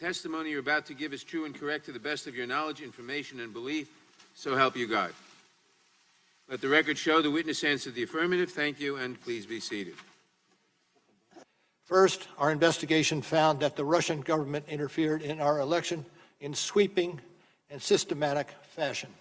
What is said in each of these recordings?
Testimony you're about to give is true and correct to the best of your knowledge, information, and belief. So help you God. Let the record show the witness answered the affirmative. Thank you, and please be seated. First, our investigation found that the Russian government interfered in our election in sweeping and systematic fashion.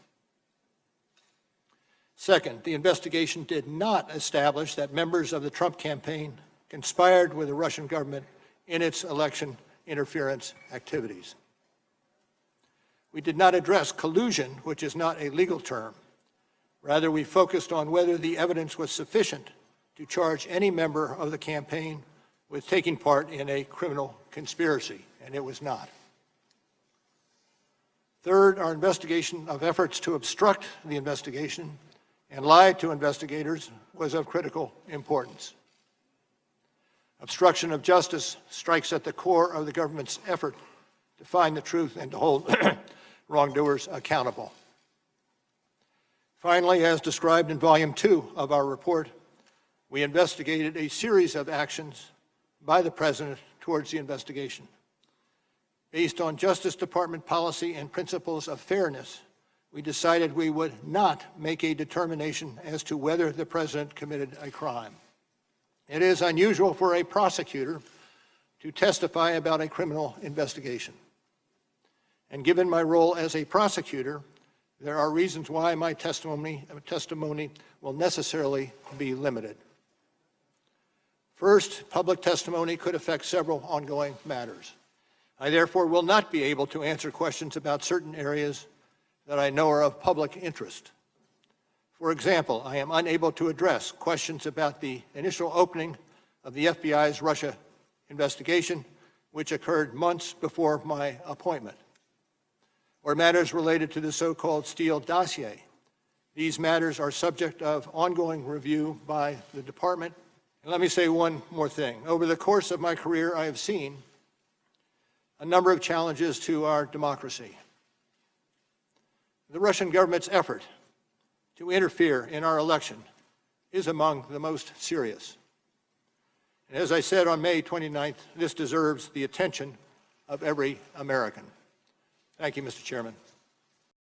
Second, the investigation did not establish that members of the Trump campaign conspired with the Russian government in its election interference activities. We did not address collusion, which is not a legal term. Rather, we focused on whether the evidence was sufficient to charge any member of the campaign with taking part in a criminal conspiracy, and it was not. Third, our investigation of efforts to obstruct the investigation and lie to investigators was of critical importance. Obstruction of justice strikes at the core of the government's effort to find the truth and to hold wrongdoers accountable. Finally, as described in Volume 2 of our report, we investigated a series of actions by the President towards the investigation. Based on Justice Department policy and principles of fairness, we decided we would not make a determination as to whether the President committed a crime. It is unusual for a prosecutor to testify about a criminal investigation. And given my role as a prosecutor, there are reasons why my testimony will necessarily be limited. First, public testimony could affect several ongoing matters. I therefore will not be able to answer questions about certain areas that I know are of public interest. For example, I am unable to address questions about the initial opening of the FBI's Russia investigation, which occurred months before my appointment, or matters related to the so-called Steele dossier. These matters are subject of ongoing review by the department. And let me say one more thing. Over the course of my career, I have seen a number of challenges to our democracy. The Russian government's effort to interfere in our election is among the most serious. And as I said on May 29th, this deserves the attention of every American. Thank you, Mr. Chairman.